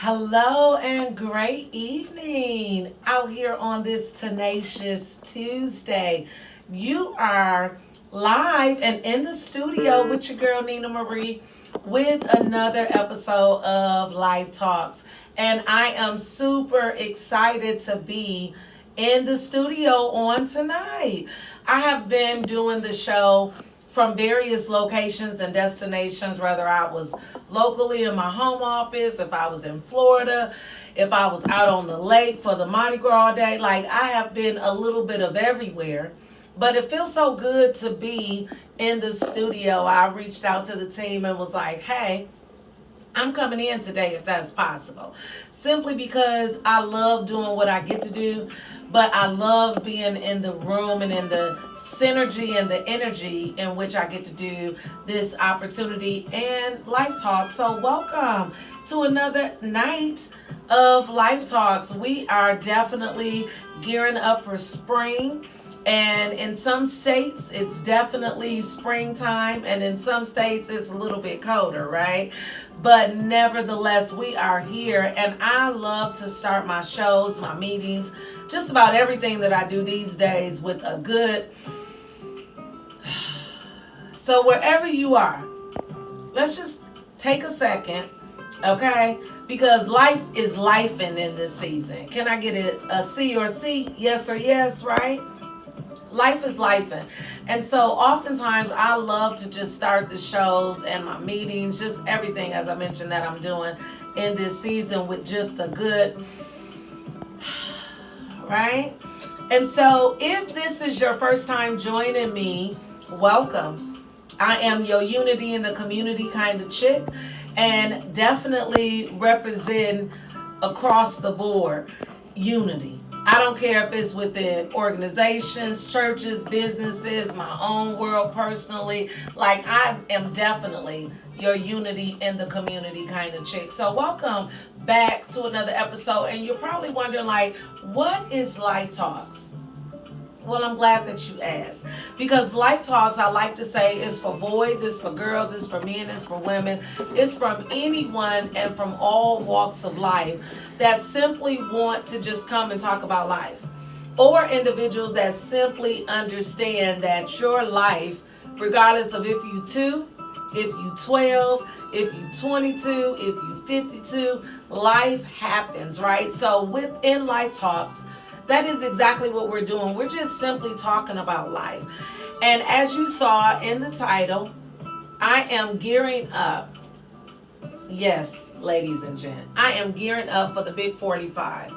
Hello and great evening out here on this tenacious Tuesday. You are live and in the studio with your girl Nina Marie with another episode of Life Talks. And I am super excited to be in the studio on tonight. I have been doing the show from various locations and destinations, whether I was locally in my home office, if I was in Florida, if I was out on the lake for the Mardi Gras day. Like, I have been a little bit of everywhere. But it feels so good to be in the studio. I reached out to the team and was like, hey, I'm coming in today if that's possible. Simply because I love doing what I get to do, but I love being in the room and in the synergy and the energy in which I get to do this opportunity and Life Talks. So welcome to another night of Life Talks. We are definitely gearing up for spring. And in some states, it's definitely springtime, and in some states, it's a little bit colder, right? But nevertheless, we are here, and I love to start my shows, my meetings, just about everything that I do these days with a good. So, wherever you are, let's just take a second, okay? Because life is lifing in this season. Can I get a C or C? Yes or yes, right? Life is lifing. And so oftentimes I love to just start the shows and my meetings, just everything, as I mentioned, that I'm doing in this season with just a good, right? And so if this is your first time joining me, welcome. I am your unity in the community kind of chick, and definitely represent across the board unity. I don't care if it's within organizations, churches, businesses, my own world personally. Like, I am definitely your unity in the community kind of chick. So welcome back to another episode. And you're probably wondering, like, what is Life Talks? Well, I'm glad that you asked. Because Life Talks, I like to say, is for boys, it's for girls, it's for men, it's for women. It's from anyone and from all walks of life that simply want to just come and talk about life. Or individuals that simply understand that your life, regardless of if you 2, if you 12, if you 22, if you 52, life happens, right? So within Life Talks, that is exactly what we're doing. We're just simply talking about life. And as you saw in the title, I am gearing up. Yes, ladies and gents, I am gearing up for the big 45.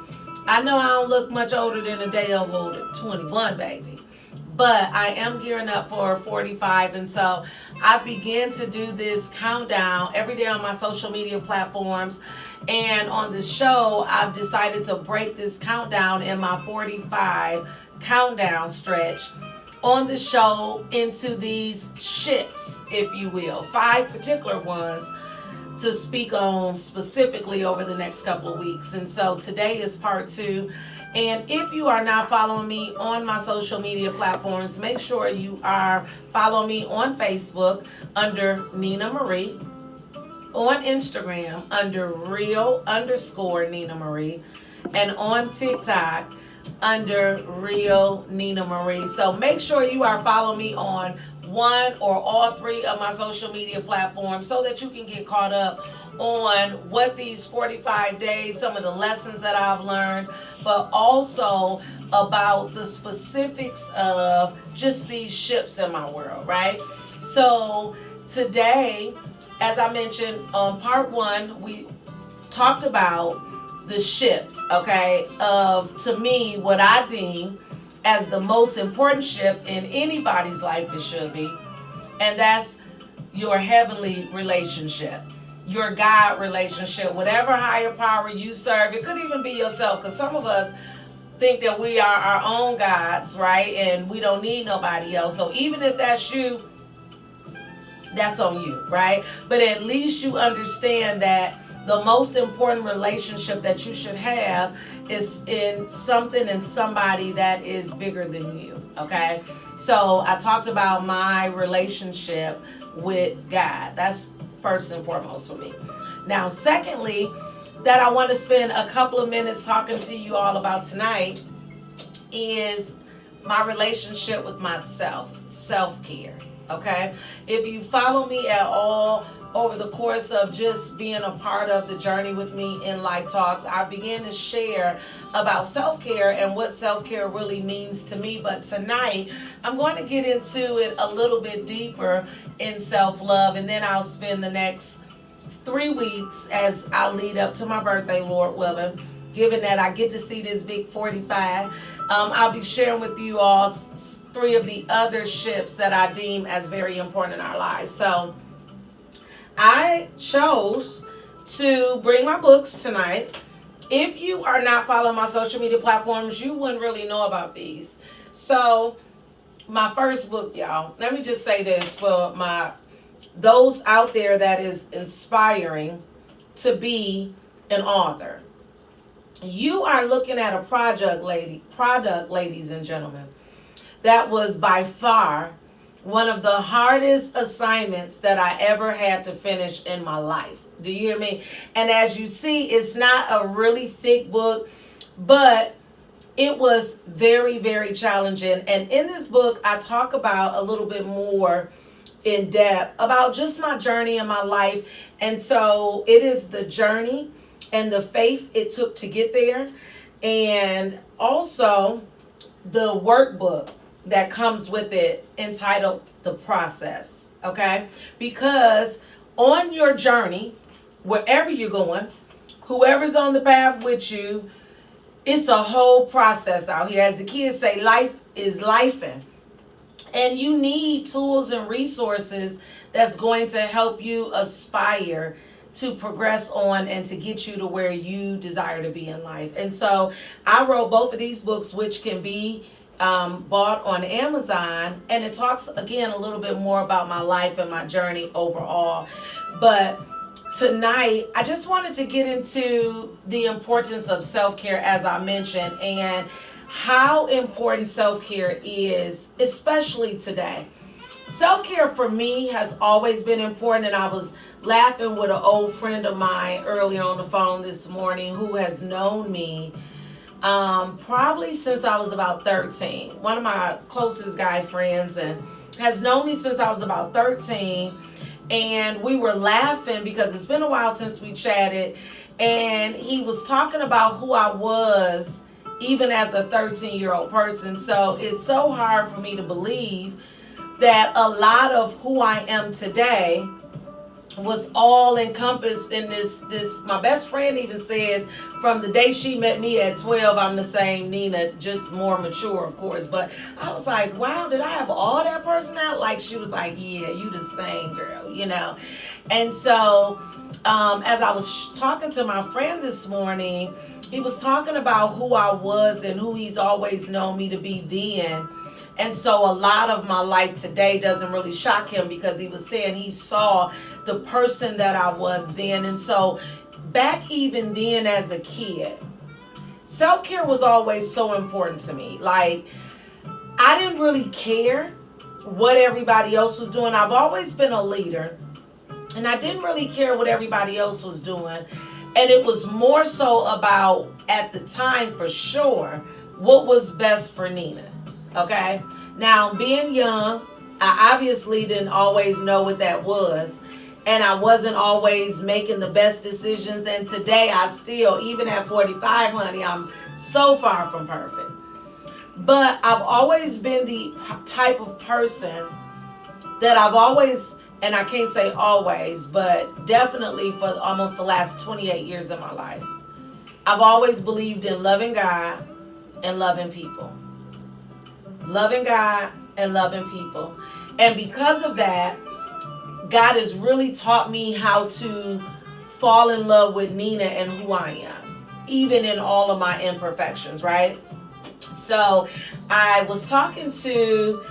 I know I don't look much older than a day of old 21, baby. But I am gearing up for 45. And so I began to do this countdown every day on my social media platforms. And on the show, I've decided to break this countdown in my 45 countdown stretch on the show into these ships, if you will. 5 particular ones to speak on specifically over the next couple of weeks. And so today is part 2. And if you are not following me on my social media platforms, make sure you are following me on Facebook under Nina Marie, on Instagram under real_Nina Marie, and on TikTok under real Nina Marie. So make sure you are following me on one or all 3 of my social media platforms so that you can get caught up on what these 45 days, some of the lessons that I've learned, but also about the specifics of just these ships in my world, right? So today, as I mentioned on part 1, we talked about the ships, okay, of, to me, what I deem as the most important ship in anybody's life, it should be, and that's your heavenly relationship, your God relationship, whatever higher power you serve. It could even be yourself, because some of us think that we are our own gods, right, and we don't need nobody else. So even if that's you, that's on you, right? But at least you understand that the most important relationship that you should have is in something and somebody that is bigger than you, okay? So I talked about my relationship with God. That's first and foremost for me. Now, secondly, that I want to spend a couple of minutes talking to you all about tonight is my relationship with myself, self-care. Okay, if you follow me at all over the course of just being a part of the journey with me in Life Talks, I began to share about self-care and what self-care really means to me. But tonight, I'm going to get into it a little bit deeper in self-love, and then I'll spend the next 3 weeks as I lead up to my birthday, Lord willing, given that I get to see this big 45. I'll be sharing with you all 3 of the other ships that I deem as very important in our lives. So I chose to bring my books tonight. If you are not following my social media platforms, you wouldn't really know about these. So my first book, y'all, let me just say this for those out there that is inspiring to be an author. You are looking at a product, ladies and gentlemen, that was by far one of the hardest assignments that I ever had to finish in my life. Do you hear me? And as you see, it's not a really thick book, but it was very, very challenging. And in this book, I talk about a little bit more in depth about just my journey in my life. And so it is the journey and the faith it took to get there, and also the workbook that comes with it entitled The Process. Okay, because on your journey, wherever you're going, whoever's on the path with you, it's a whole process out here. As the kids say, life is lifing. And you need tools and resources that's going to help you aspire to progress on and to get you to where you desire to be in life. And so I wrote both of these books, which can be bought on Amazon. And it talks, again, a little bit more about my life and my journey overall. But tonight, I just wanted to get into the importance of self-care, as I mentioned, and how important self-care is, especially today. Self-care for me has always been important, and I was laughing with an old friend of mine earlier on the phone this morning who has known me probably since I was about 13. One of my closest guy friends, and has known me since I was about 13. And we were laughing because it's been a while since we chatted, and he was talking about who I was even as a 13-year-old person. So it's so hard for me to believe that a lot of who I am today was all encompassed in this. My best friend even says from the day she met me at 12, I'm the same Nina, just more mature, of course. But I was like, wow, did I have all that personality? Like, she was like, yeah, you the same girl, you know. And so as I was talking to my friend this morning, he was talking about who I was and who he's always known me to be then. And so a lot of my life today doesn't really shock him, because he was saying he saw the person that I was then. And so back even then as a kid, self-care was always so important to me. Like, I didn't really care what everybody else was doing. I've always been a leader, and I didn't really care what everybody else was doing. And it was more so about, at the time for sure, what was best for Nina. Okay? Now, being young, I obviously didn't always know what that was. And I wasn't always making the best decisions. And today I still, even at 45, honey, I'm so far from perfect. But I've always been the type of person that I've always, and I can't say always, but definitely for almost the last 28 years of my life, I've always believed in loving God and loving people. Loving God and loving people. And because of that, God has really taught me how to fall in love with Nina and who I am, even in all of my imperfections, right? So I was talking to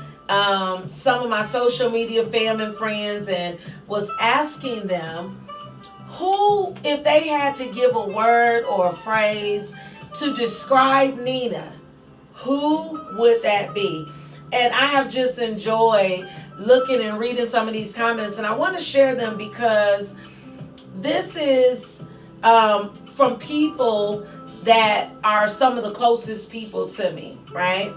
some of my social media fam and friends, and was asking them who, if they had to give a word or a phrase to describe Nina, who would that be? And I have just enjoyed looking and reading some of these comments, and I want to share them because this is from people that are some of the closest people to me, right?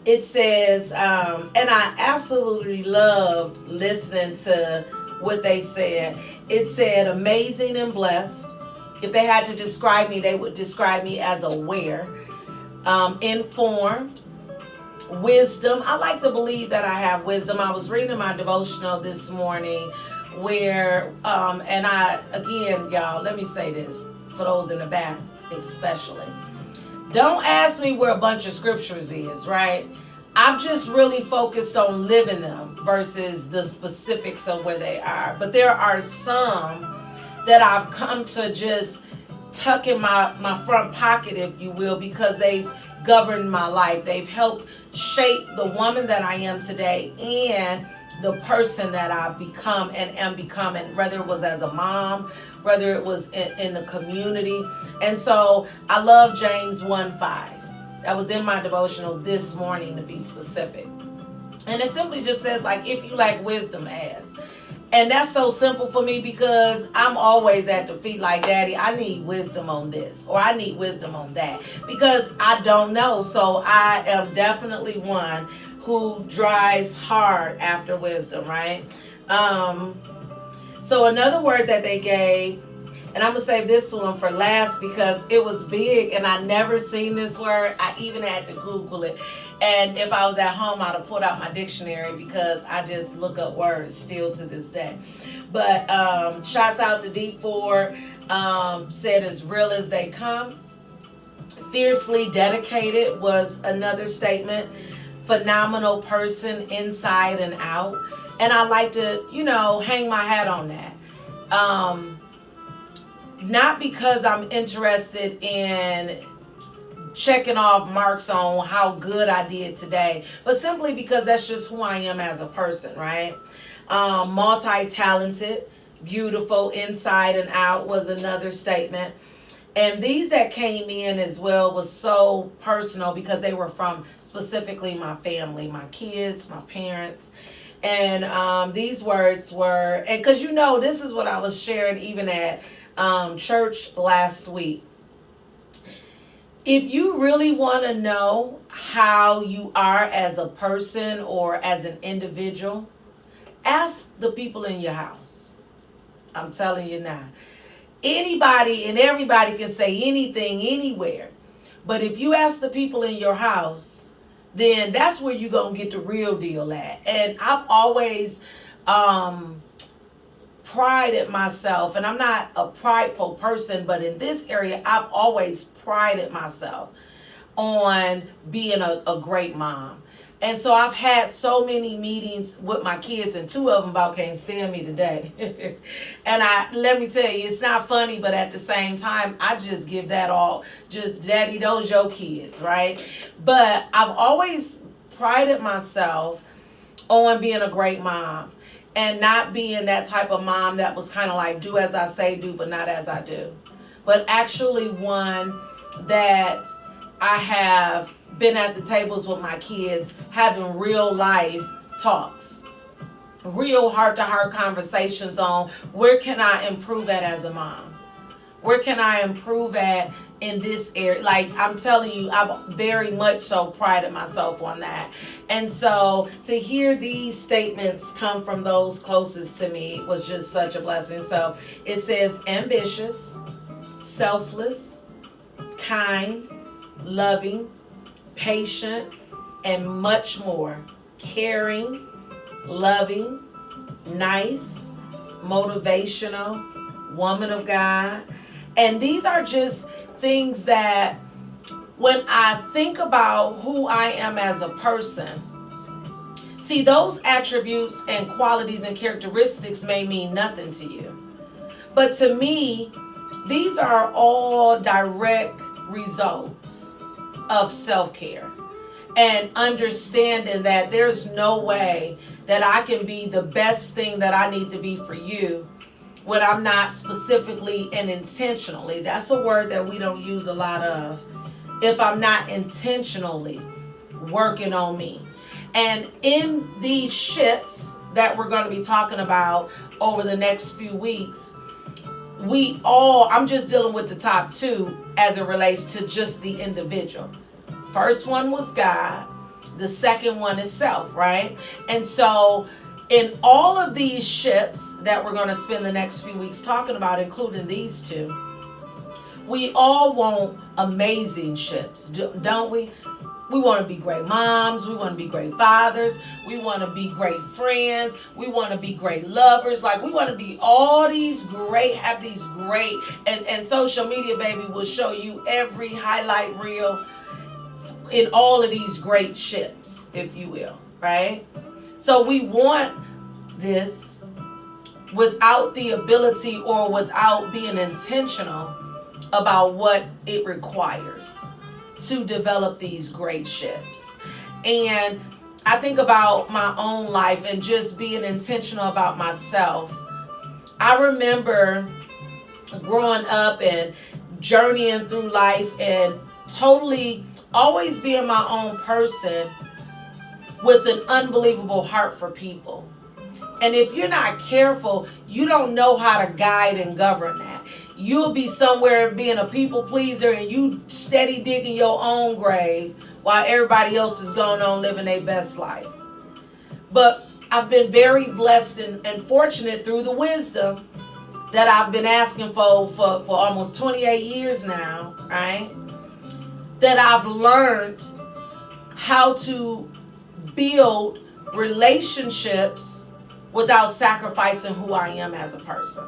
It says, and I absolutely loved listening to what they said. It said, amazing and blessed. If they had to describe me, they would describe me as aware, informed, wisdom. I like to believe that I have wisdom. I was reading my devotional this morning where, and I, again, y'all, let me say this for those in the back especially. Don't ask me where a bunch of scriptures is, right? I've just really focused on living them versus the specifics of where they are. But there are some that I've come to just tuck in my front pocket, if you will, because they've governed my life. They've helped shape the woman that I am today and the person that I've become and am becoming, whether it was as a mom, whether it was in the community. And so I love James 1:5. That was in my devotional this morning, to be specific. And it simply just says, like, if you lack wisdom, ask. And that's so simple for me because I'm always at the feet like, Daddy, I need wisdom on this, or I need wisdom on that, because I don't know. So I am definitely one who drives hard after wisdom, right? So another word that they gave, and I'm going to save this one for last because it was big and I never seen this word. I even had to Google it. And if I was at home, I'd have pulled out my dictionary because I just look up words still to this day. But shouts out to D4, said as real as they come. Fiercely dedicated was another statement. Phenomenal person inside and out. And I like to, hang my hat on that. Not because I'm interested in checking off marks on how good I did today, but simply because that's just who I am as a person, right? Multi-talented, beautiful inside and out was another statement. And these that came in as well was so personal because they were from specifically my family, my kids, my parents. And these words were, and because this is what I was sharing even at church last week. If you really want to know how you are as a person or as an individual, ask the people in your house. I'm telling you now. Anybody and everybody can say anything anywhere. But if you ask the people in your house, then that's where you're going to get the real deal at. And I've always prided myself, and I'm not a prideful person, but in this area, I've always prided myself on being a great mom. And so I've had so many meetings with my kids, and two of them about can't stand me today. And let me tell you, it's not funny, but at the same time, I just give that all, just Daddy, those your kids, right? But I've always prided myself on being a great mom and not being that type of mom that was kind of like, do as I say, do, but not as I do. But actually one that I have been at the tables with my kids having real life talks, real heart-to-heart conversations on where can I improve at as a mom? Where can I improve at in this area? Like, I'm telling you, I've very much so prided myself on that. And so to hear these statements come from those closest to me was just such a blessing. So it says ambitious, selfless, kind, loving, patient, and much more. Caring, loving, nice, motivational, woman of God. And these are just things that when I think about who I am as a person, see, those attributes and qualities and characteristics may mean nothing to you. But to me, these are all direct results of self-care and understanding that there's no way that I can be the best thing that I need to be for you when I'm not specifically and intentionally. That's a word that we don't use a lot of. If I'm not intentionally working on me. And in these shifts that we're going to be talking about over the next few weeks, I'm just dealing with the top two as it relates to just the individual. First one was God. The second one is self, right? And so in all of these ships that we're going to spend the next few weeks talking about, including these two, we all want amazing ships, don't we? We want to be great moms. We want to be great fathers. We want to be great friends. We want to be great lovers. Like, we want to be all these great, have these great, and social media, baby, will show you every highlight reel in all of these great ships, if you will, right? So we want this without the ability or without being intentional about what it requires to develop these great ships. And I think about my own life and just being intentional about myself. I remember growing up and journeying through life and totally always being my own person with an unbelievable heart for people. And if you're not careful, you don't know how to guide and govern that. You'll be somewhere being a people pleaser and you steady digging your own grave while everybody else is going on living their best life. But I've been very blessed and fortunate through the wisdom that I've been asking for almost 28 years now, right? That I've learned how to build relationships without sacrificing who I am as a person.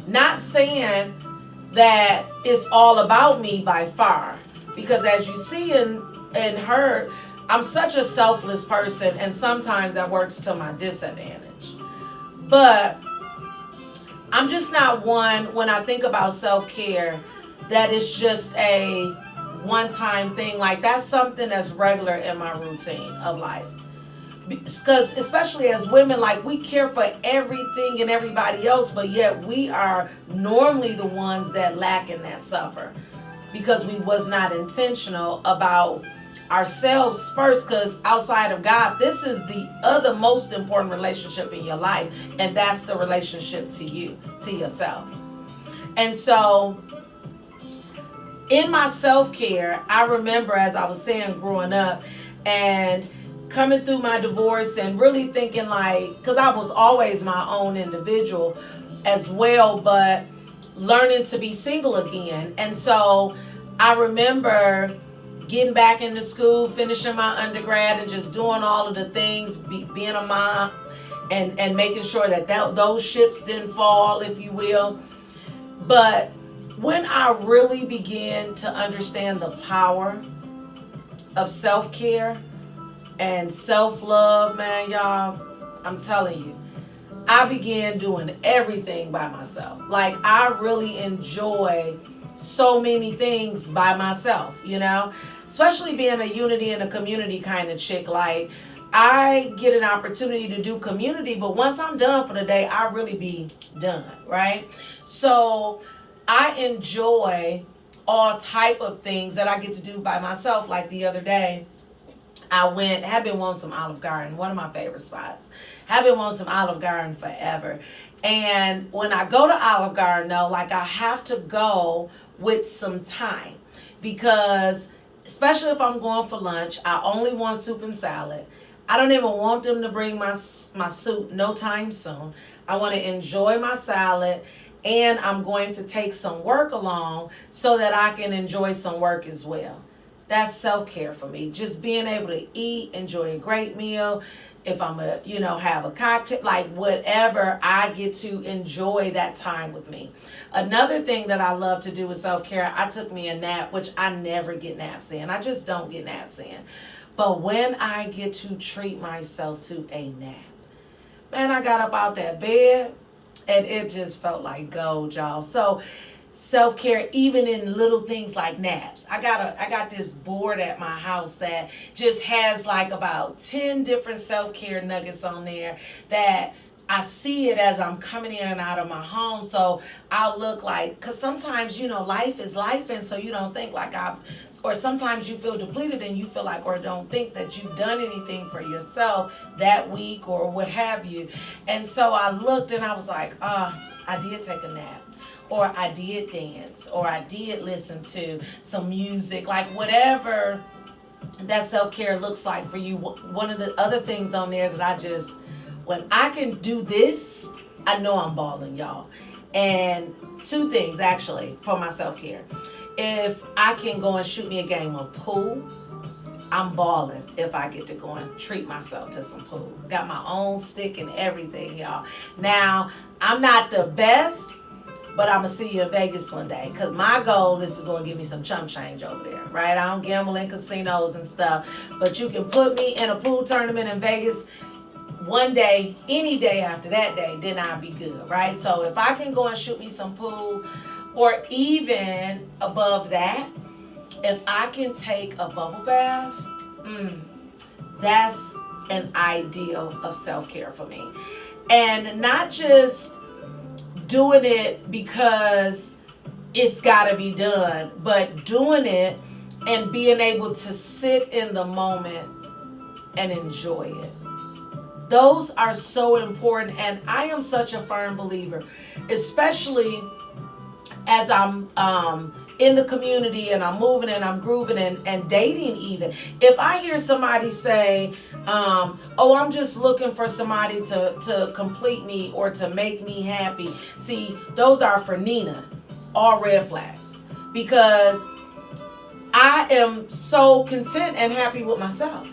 Not saying that it's all about me by far, because as you see and heard, I'm such a selfless person, and sometimes that works to my disadvantage. But I'm just not one, when I think about self-care, that it's just a one-time thing. Like, that's something that's regular in my routine of life. Because especially as women, like, we care for everything and everybody else, but yet we are normally the ones that lack and that suffer because we was not intentional about ourselves first. Because outside of God, this is the other most important relationship in your life, and that's the relationship to you, to yourself. And so in my self-care, I remember, as I was saying, growing up and coming through my divorce and really thinking, like, because I was always my own individual as well, but learning to be single again. And so I remember getting back into school, finishing my undergrad, and just doing all of the things, being a mom, and making sure that those ships didn't fall, if you will. But when I really began to understand the power of self-care and self-love, man, y'all, I'm telling you, I began doing everything by myself. Like, I really enjoy so many things by myself, you know, especially being a unity and a community kind of chick. Like, I get an opportunity to do community, but once I'm done for the day, I really be done, right? So I enjoy all type of things that I get to do by myself. Like the other day, have been wanting some Olive Garden, one of my favorite spots. Have been wanting some Olive Garden forever. And when I go to Olive Garden, though, like, I have to go with some time, because especially if I'm going for lunch, I only want soup and salad. I don't even want them to bring my soup no time soon. I want to enjoy my salad, and I'm going to take some work along so that I can enjoy some work as well. That's self-care for me. Just being able to eat, enjoy a great meal. If I'm have a cocktail, like whatever, I get to enjoy that time with me. Another thing that I love to do with self-care, I took me a nap, which I never get naps in. I just don't get naps in. But when I get to treat myself to a nap, man, I got up out that bed and it just felt like gold, y'all. So self-care, even in little things like naps. I got this board at my house that just has like about 10 different self-care nuggets on there that I see it as I'm coming in and out of my home. So I'll look like, because sometimes, life is life. And so you don't think like or sometimes you feel depleted and you feel like, or don't think that you've done anything for yourself that week or what have you. And so I looked and I was like, I did take a nap. Or I did dance. Or I did listen to some music. Like whatever that self-care looks like for you. One of the other things on there that when I can do this, I know I'm balling, y'all. And two things actually for my self-care. If I can go and shoot me a game of pool, I'm balling if I get to go and treat myself to some pool. Got my own stick and everything, y'all. Now, I'm not the best, but I'm going to see you in Vegas one day, because my goal is to go and give me some chump change over there, right? I don't gamble in casinos and stuff, but you can put me in a pool tournament in Vegas one day, any day after that day, then I'll be good, right? So if I can go and shoot me some pool, or even above that, if I can take a bubble bath, that's an ideal of self-care for me. And not just doing it because it's got to be done, but doing it and being able to sit in the moment and enjoy it. Those are so important, and I am such a firm believer, especially as I'm in the community and I'm moving and I'm grooving and dating even. If I hear somebody say, I'm just looking for somebody to complete me or to make me happy. See, those are for Nina, all red flags. Because I am so content and happy with myself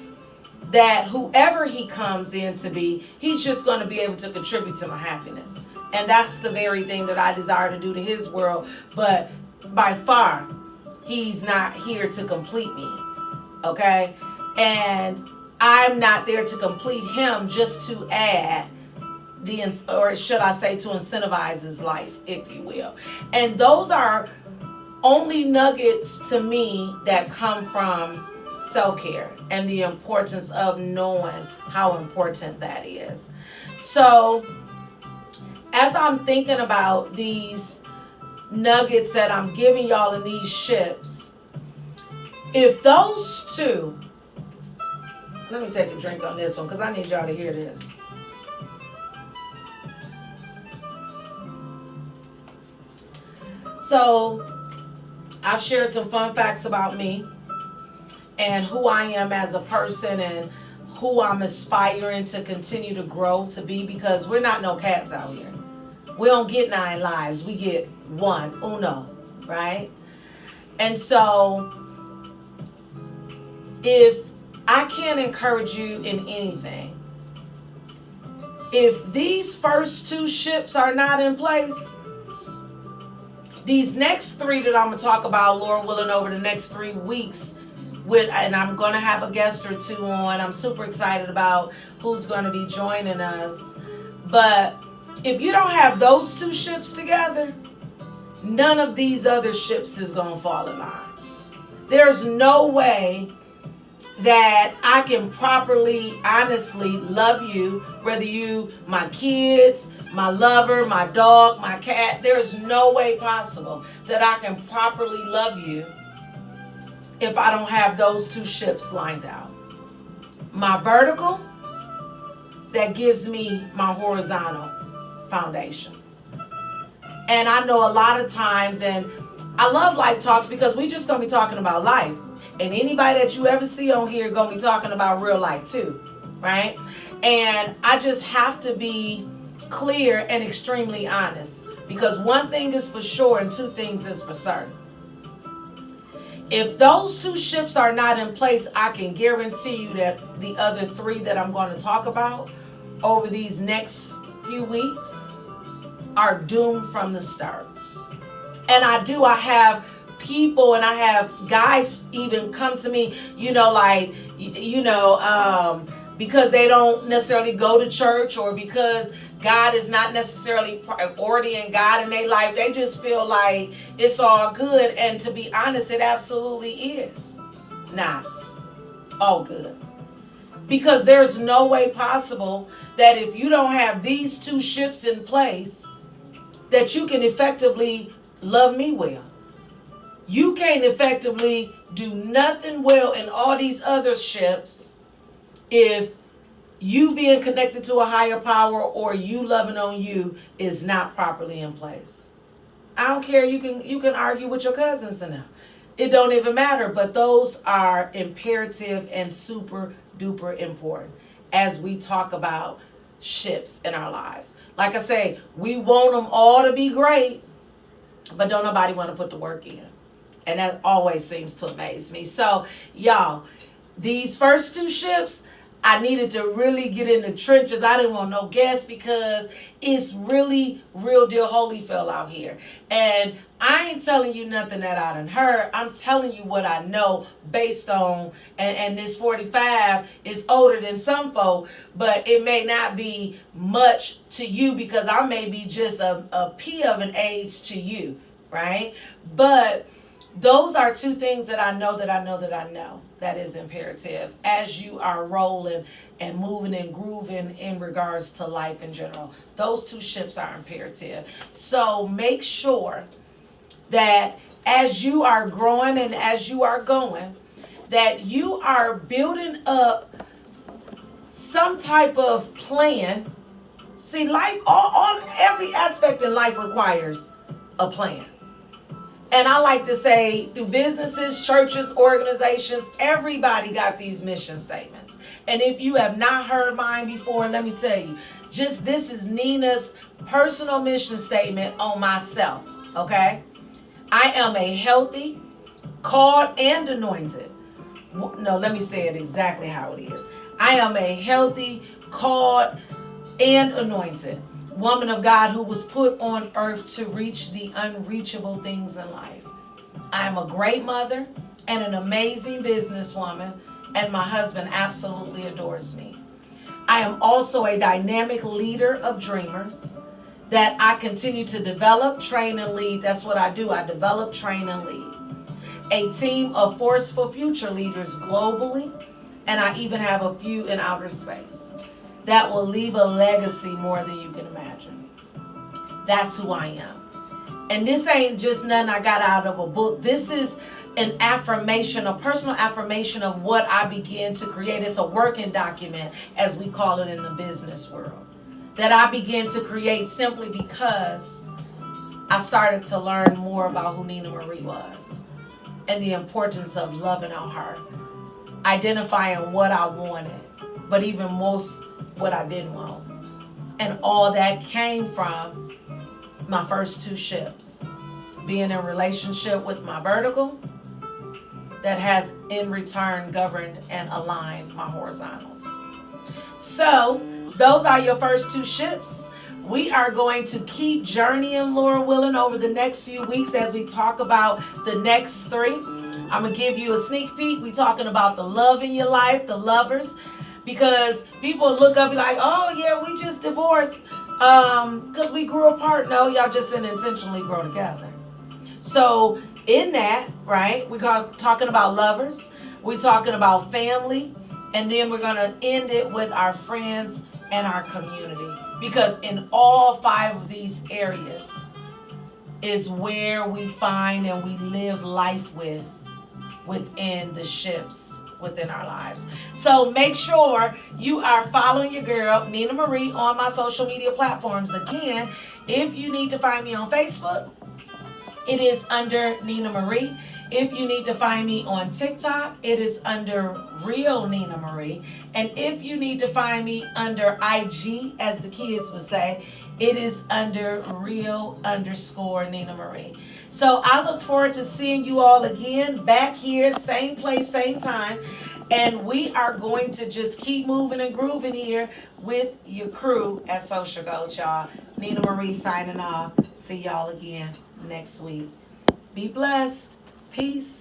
that whoever he comes in to be, he's just going to be able to contribute to my happiness. And that's the very thing that I desire to do to his world. But by far, he's not here to complete me. Okay? And I'm not there to complete him just to add or should I say to incentivize his life, if you will. And those are only nuggets to me that come from self-care and the importance of knowing how important that is. So as I'm thinking about these nuggets that I'm giving y'all in these ships, if those two, let me take a drink on this one because I need y'all to hear this. So I've shared some fun facts about me and who I am as a person and who I'm aspiring to continue to grow to be, because we're not no cats out here. We don't get 9 lives. We get one, uno, right? And so if I can't encourage you in anything, if these first 2 ships are not in place, these next 3 that I'm going to talk about, Lord willing, over the next 3 weeks, and I'm going to have a guest or 2 on. I'm super excited about who's going to be joining us. But if you don't have those 2 ships together, none of these other ships is going to fall in line. There's no way that I can properly, honestly love you, whether you, my kids, my lover, my dog, my cat. There's no way possible that I can properly love you if I don't have those 2 ships lined out. My vertical, that gives me my horizontal foundations. And I know a lot of times, and I love Life Talks because we just gonna be talking about life. And anybody that you ever see on here gonna be talking about real life too, right? And I just have to be clear and extremely honest, because one thing is for sure and 2 things is for certain. If those 2 ships are not in place, I can guarantee you that the other 3 that I'm going to talk about over these next few weeks are doomed from the start. And I have people and I have guys even come to me, because they don't necessarily go to church, or because God is not necessarily priority in God in their life. They just feel like it's all good. And to be honest, it absolutely is not all good. Because there's no way possible that if you don't have these two ships in place, that you can effectively love me well. You can't effectively do nothing well in all these other ships if you being connected to a higher power or you loving on you is not properly in place. I don't care. You can argue with your cousins and them. It don't even matter. But those are imperative and super duper important as we talk about ships in our lives. Like I say, we want them all to be great, but don't nobody want to put the work in. And that always seems to amaze me. So, y'all, these first two ships, I needed to really get in the trenches. I didn't want no guests because it's really real deal Holyfield out here. And I ain't telling you nothing that I done heard. I'm telling you what I know based on, and this 45 is older than some folk, but it may not be much to you because I may be just a P of an age to you, right? But those are two things that I know that is imperative as you are rolling and moving and grooving in regards to life in general. Those two ships are imperative. So make sure that as you are growing and as you are going, that you are building up some type of plan. See, life, all every aspect in life requires a plan. And I like to say through businesses, churches, organizations, everybody got these mission statements. And if you have not heard mine before, let me tell you, just this is Nina's personal mission statement on myself, okay? I am a healthy, called, and anointed. No, let me say it exactly how it is. I am a healthy, called, and anointed woman of God who was put on earth to reach the unreachable things in life. I am a great mother and an amazing businesswoman, and my husband absolutely adores me. I am also a dynamic leader of dreamers that I continue to develop, train, and lead. That's what I do. I develop, train, and lead. A team of forceful future leaders globally, and I even have a few in outer space that will leave a legacy more than you can imagine. That's who I am. And this ain't just nothing I got out of a book. This is an affirmation, a personal affirmation of what I began to create. It's a working document, as we call it in the business world, that I began to create simply because I started to learn more about who Nina Marie was and the importance of loving on her, identifying what I wanted, but even most what I didn't want. And all that came from my first two ships. Being in relationship with my vertical that has in return governed and aligned my horizontals. So those are your first two ships. We are going to keep journeying, Lord willing, over the next few weeks as we talk about the next three. I'm going to give you a sneak peek. We're talking about the love in your life, the lovers. Because people look up and be like, oh yeah, we just divorced because we grew apart. No, y'all just didn't intentionally grow together. So in that, right, we're talking about lovers, we're talking about family, and then we're going to end it with our friends and our community. Because in all five of these areas is where we find and we live life within the ships within our lives. So make sure you are following your girl, Nina Marie, on my social media platforms. Again, if you need to find me on Facebook, it is under Nina Marie. If you need to find me on TikTok, it is under Real Nina Marie. And if you need to find me under IG, as the kids would say, it is under Real_Nina Marie. So I look forward to seeing you all again back here, same place, same time. And we are going to just keep moving and grooving here with your crew at Social Goals, y'all. Nina Marie signing off. See y'all again next week. Be blessed. Peace.